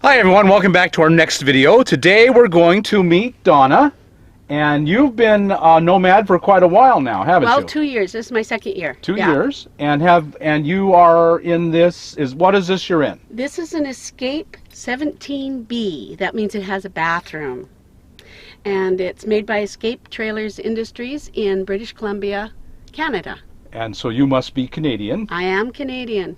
Hi everyone, welcome back to our next video. Today we're going to meet Donna, and you've been a nomad for quite a while now, haven't Well, you? 2 years. This is my second year. Two Yeah. years, and you are in this. What is this you're in? This is an Escape 17B. That means it has a bathroom. And it's made by Escape Trailers Industries in British Columbia, Canada. And so you must be Canadian. I am Canadian.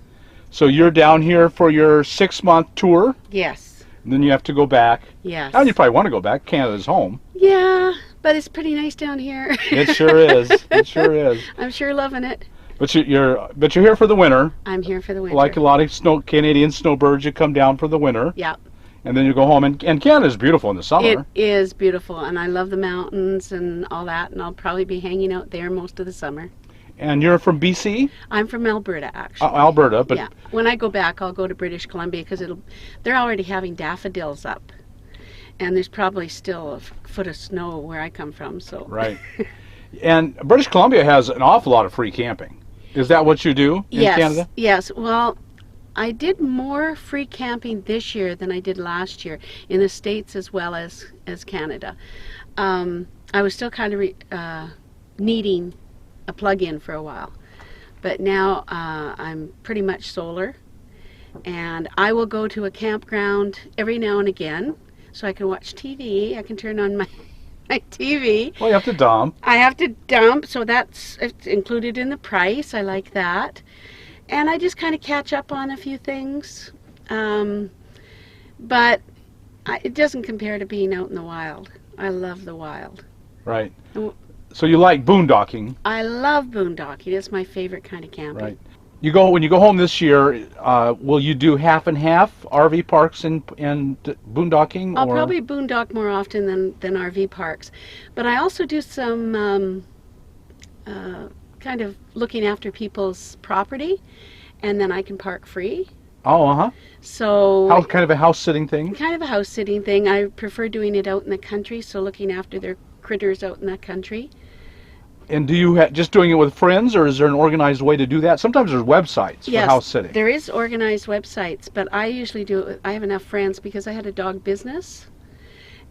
So you're down here for your 6-month tour, Yes. and then you have to go back. Yes. And you probably want to go back. Canada's home. Yeah, but it's pretty nice down here. It sure is. It sure is. I'm sure loving it. But you're here for the winter. I'm here for the winter. Like a lot of Canadian snowbirds, you come down for the winter. Yeah. And then you go home, and Canada's beautiful in the summer. It is beautiful, and I love the mountains and all that, and I'll probably be hanging out there most of the summer. And you're from BC? I'm from Alberta, actually. Alberta, but yeah. When I go back, I'll go to British Columbia because they're already having daffodils up, and there's probably still a foot of snow where I come from. So right. And British Columbia has an awful lot of free camping. Is that what you do in Canada? Yes. Well, I did more free camping this year than I did last year in the States as well as Canada. I was still kind of needing a plug-in for a while, but now I'm pretty much solar, and I will go to a campground every now and again so I can watch TV. I can turn on my TV. Well, you have to dump. I have to dump, so it's included in the price. I like that. And I just kind of catch up on a few things. But it doesn't compare to being out in the wild. I love the wild. Right. So you like boondocking. I love boondocking. It's my favorite kind of camping. Right. When you go home this year, will you do half and half RV parks and boondocking? I'll probably boondock more often than RV parks. But I also do some kind of looking after people's property, and then I can park free. Oh, uh-huh. So kind of a house sitting thing? Kind of a house sitting thing. I prefer doing it out in the country, so looking after their critters out in the country. And do you just doing it with friends, or is there an organized way to do that? Sometimes there's websites for house sitting. There is organized websites, but I usually do it. I have enough friends because I had a dog business,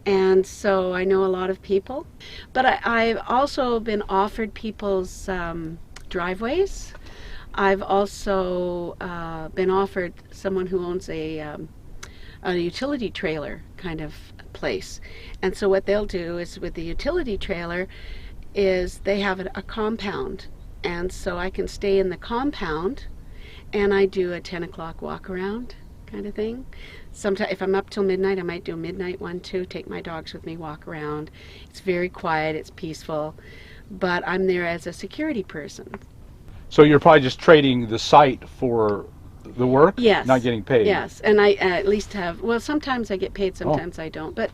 and so I know a lot of people. But I've also been offered people's driveways. I've also been offered someone who owns a utility trailer kind of place. And so what they'll do is with the utility trailer is they have a compound. And so I can stay in the compound, and I do a 10 o'clock walk around kind of thing. Sometimes if I'm up till midnight, I might do a midnight one too, take my dogs with me, walk around. It's very quiet, it's peaceful, but I'm there as a security person. So you're probably just trading the site for the work? Yes. Not getting paid? Yes, and I at least have, well, sometimes I get paid, sometimes I don't, but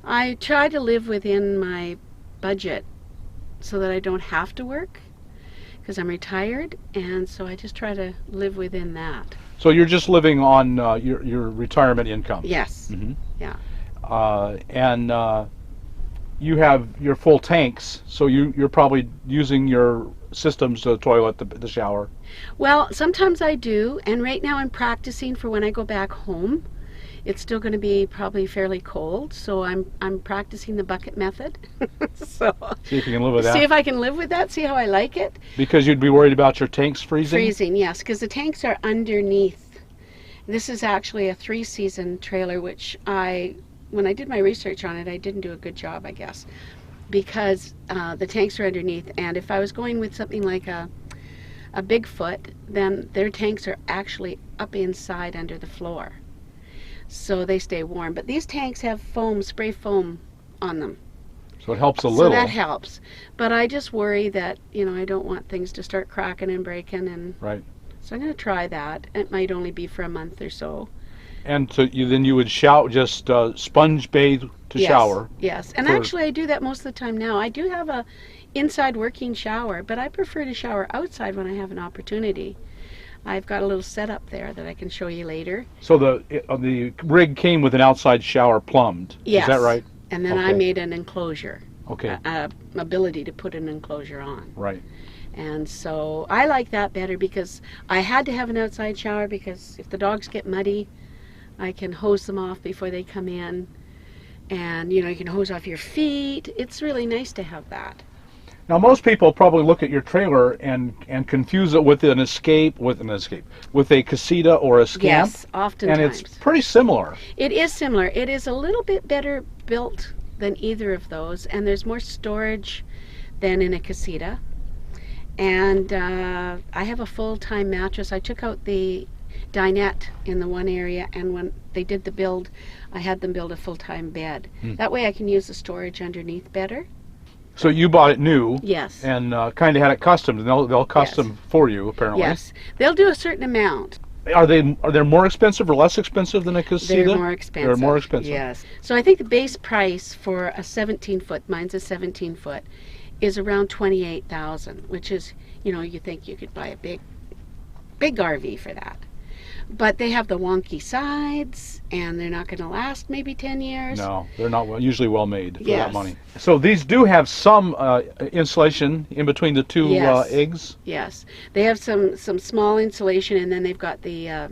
I try to live within my budget so that I don't have to work, because I'm retired, and so I just try to live within that. So you're just living on your retirement income? Yes. Mm-hmm. Yeah. And you have your full tanks, so you're probably using your systems, the toilet, the shower. Well, sometimes I do, and right now I'm practicing for when I go back home. It's still going to be probably fairly cold, so I'm practicing the bucket method. So see if you can live with that. See if I can live with that. See how I like it. Because you'd be worried about your tanks freezing. Freezing, yes, because the tanks are underneath. This is actually a 3-season trailer, which when I did my research on it, I didn't do a good job, I guess, because the tanks are underneath. And if I was going with something like a Bigfoot, then their tanks are actually up inside under the floor, so they stay warm. But these tanks have foam, spray foam on them. So it helps a little. So that helps. But I just worry that, I don't want things to start cracking and breaking. And right. So I'm going to try that. It might only be for a month or so. And so then you would just sponge bathe to shower. Yes. And actually I do that most of the time now. I do have a inside working shower, but I prefer to shower outside when I have an opportunity. I've got a little setup there that I can show you later. So the rig came with an outside shower plumbed. Yes. Is that right? And then I made an enclosure. Okay. Ability to put an enclosure on. Right. And so I like that better because I had to have an outside shower because if the dogs get muddy, I can hose them off before they come in. And, you know, you can hose off your feet. It's really nice to have that. Now, most people probably look at your trailer and confuse it with with a casita or a scamp. Yes, oftentimes. And it's pretty similar. It is similar. It is a little bit better built than either of those, and there's more storage than in a casita. And I have a full-time mattress. I took out the dinette in the one area, and when they did the build, I had them build a full-time bed. That way I can use the storage underneath better. So you bought it new. Yes. And kind of had it custom, and they'll custom for you, apparently. Yes. They'll do a certain amount. Are they more expensive or less expensive than a casita? They're more expensive. They're more expensive. Yes. So I think the base price for a 17-foot, mine's a 17-foot, is around $28,000, which is, you know, you think you could buy a big RV for that. But they have the wonky sides, and they're not going to last maybe 10 years. No, they're not usually well made for Yes. that money. So these do have some insulation in between the two Yes. eggs? Yes. They have some small insulation, and then they've got the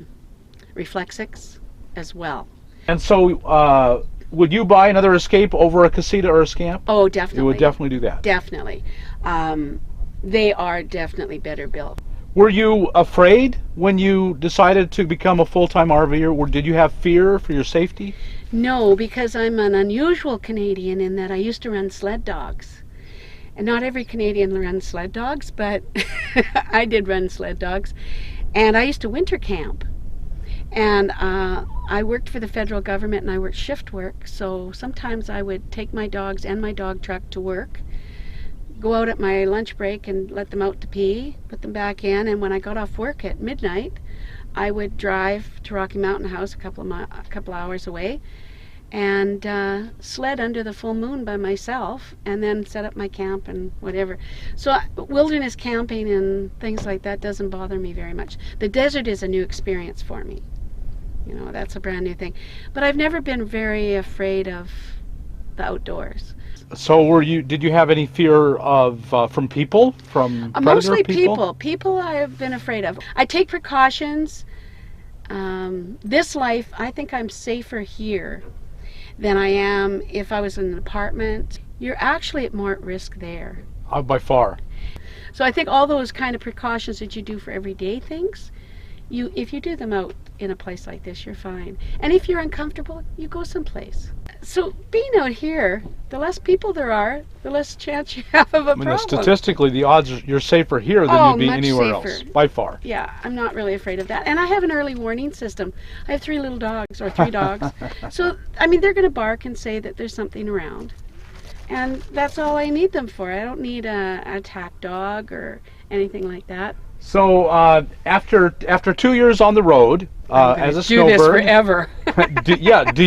Reflexix as well. And so would you buy another Escape over a casita or a scamp? Oh, definitely. You would definitely do that. Definitely. They are definitely better built. Were you afraid when you decided to become a full-time RVer, or did you have fear for your safety? No, because I'm an unusual Canadian in that I used to run sled dogs. And not every Canadian runs sled dogs, but I did run sled dogs. And I used to winter camp. And I worked for the federal government, and I worked shift work. So sometimes I would take my dogs and my dog truck to work, go out at my lunch break and let them out to pee, put them back in, and when I got off work at midnight, I would drive to Rocky Mountain House a couple hours away and sled under the full moon by myself, and then set up my camp and whatever. So wilderness camping and things like that doesn't bother me very much. The desert is a new experience for me. You know, that's a brand new thing. But I've never been very afraid of the outdoors. So did you have any fear of from people, from predator Mostly people? People I have been afraid of. I take precautions. This life, I think I'm safer here than I am if I was in an apartment. You're actually more at risk there. By far. So I think all those kind of precautions that you do for everyday things, if you do them out in a place like this, you're fine. And if you're uncomfortable, you go someplace. So being out here, the less people there are, the less chance you have of a problem. Statistically, the odds are you're safer here than you'd be anywhere else, by far. Yeah, I'm not really afraid of that. And I have an early warning system. I have 3 little dogs, or 3 dogs. So, I mean, they're going to bark and say that there's something around. And that's all I need them for. I don't need an attack dog or anything like that. So after 2 years on the road as a snowbird, do this forever.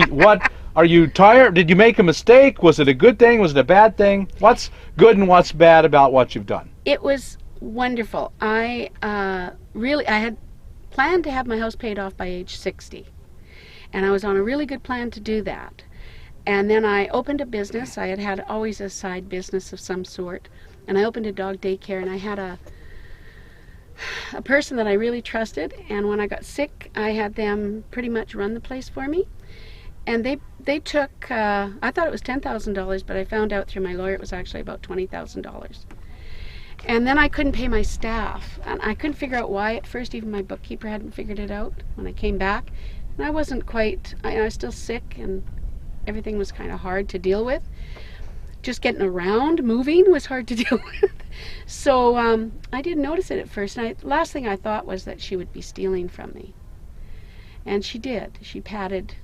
What are you tired? Did you make a mistake? Was it a good thing? Was it a bad thing? What's good and what's bad about what you've done? It was wonderful. I had planned to have my house paid off by age 60, and I was on a really good plan to do that. And then I opened a business. I had always a side business of some sort, and I opened a dog daycare, and I had a person that I really trusted, and when I got sick, I had them pretty much run the place for me. And they took, I thought it was $10,000, but I found out through my lawyer it was actually about $20,000. And then I couldn't pay my staff, and I couldn't figure out why at first. Even my bookkeeper hadn't figured it out when I came back. And I wasn't quite, I was still sick, and everything was kind of hard to deal with. Just getting around, moving was hard to deal with. So I didn't notice it at first. And last thing I thought was that she would be stealing from me. And she did. She padded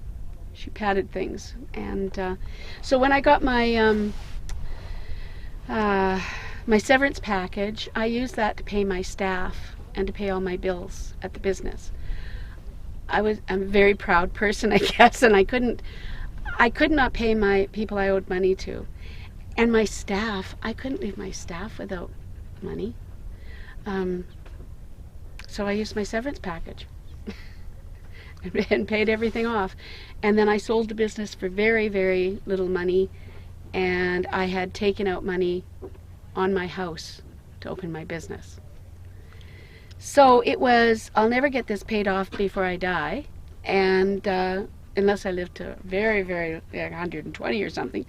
things. And so when I got my my severance package, I used that to pay my staff and to pay all my bills at the business. I'm a very proud person, I guess, and I could not pay my people I owed money to. And my staff, I couldn't leave my staff without money. So I used my severance package and paid everything off. And then I sold the business for very, very little money, and I had taken out money on my house to open my business. So it was, I'll never get this paid off before I die, and unless I live to very, very, like 120 or something.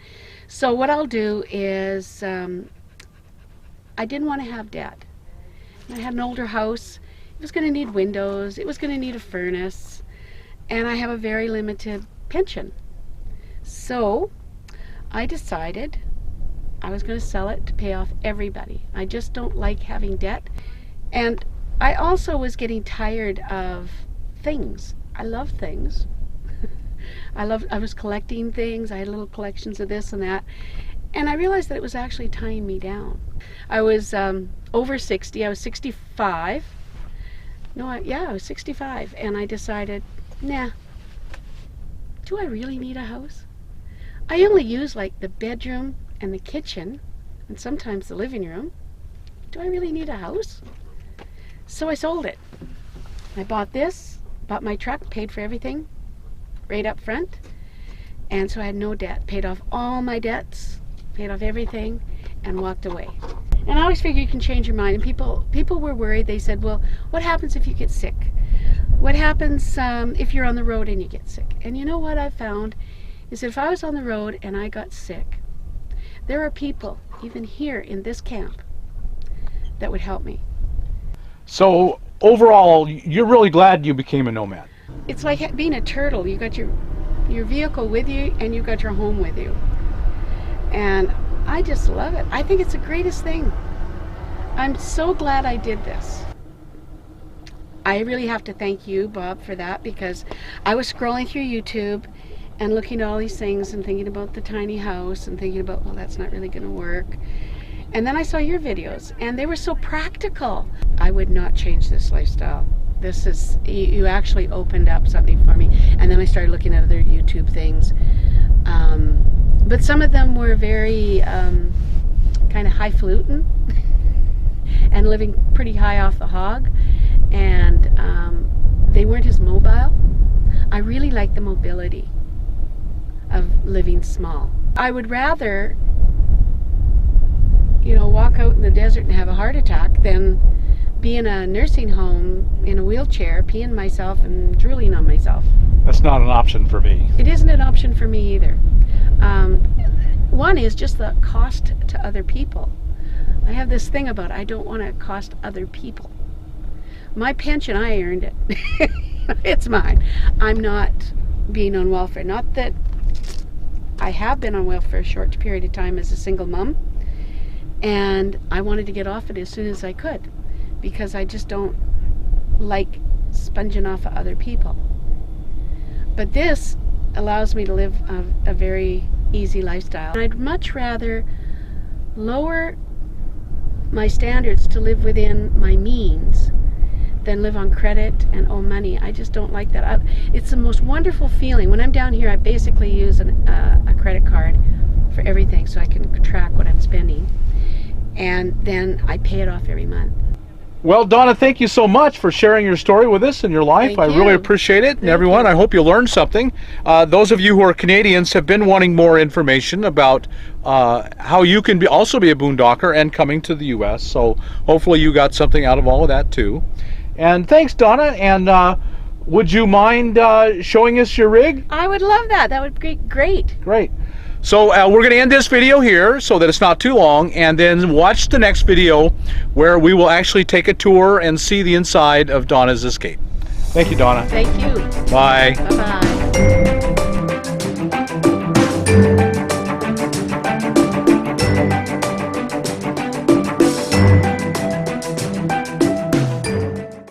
So what I'll do is, I didn't want to have debt. I had an older house. It was going to need windows. It was going to need a furnace. And I have a very limited pension. So I decided I was going to sell it to pay off everybody. I just don't like having debt. And I also was getting tired of things. I love things. I was collecting things. I had little collections of this and that. And I realized that it was actually tying me down. I was over 60. I was 65. No, I was 65. And I decided, nah, do I really need a house? I only use like the bedroom and the kitchen and sometimes the living room. Do I really need a house? So I sold it. I bought this, bought my truck, paid for everything right up front. And so I had no debt, paid off all my debts, paid off everything, and walked away. And I always figure you can change your mind. And people were worried. They said, well, what happens if you get sick? What happens if you're on the road and you get sick? And you know what I found is if I was on the road and I got sick, there are people, even here in this camp, that would help me. So overall, you're really glad you became a nomad. It's like being a turtle. You got your vehicle with you and you got your home with you. And I just love it. I think it's the greatest thing. I'm so glad I did this. I really have to thank you, Bob, for that, because I was scrolling through YouTube and looking at all these things and thinking about the tiny house and thinking about, well, that's not really going to work. And then I saw your videos and they were so practical. I would not change this lifestyle. This is, you actually opened up something for me. And then I started looking at other YouTube things. But some of them were very kind of highfalutin and living pretty high off the hog. And they weren't as mobile. I really like the mobility of living small. I would rather, walk out in the desert and have a heart attack than be in a nursing home in a wheelchair, peeing myself and drooling on myself. That's not an option for me. It isn't an option for me either. One is just the cost to other people. I have this thing about I don't want to cost other people. My pension, I earned it. It's mine. I'm not being on welfare. Not that I have been on welfare for a short period of time as a single mom, and I wanted to get off it as soon as I could because I just don't like sponging off of other people. But this allows me to live a very easy lifestyle. And I'd much rather lower my standards to live within my means than live on credit and owe money. I just don't like that. It's the most wonderful feeling. When I'm down here, I basically use a credit card for everything so I can track what I'm spending. And then I pay it off every month. Well, Donna, thank you so much for sharing your story with us and your life. Thank I really you. appreciate it. And Thank everyone, you. I hope you learned something. Those of you who are Canadians have been wanting more information about how you can also be a boondocker and coming to the U.S. So hopefully you got something out of all of that too. And thanks, Donna. And would you mind showing us your rig? I would love that. That would be great. Great. So we're going to end this video here so that it's not too long, and then watch the next video where we will actually take a tour and see the inside of Donna's Escape. Thank you, Donna. Thank you. Bye. Bye-bye.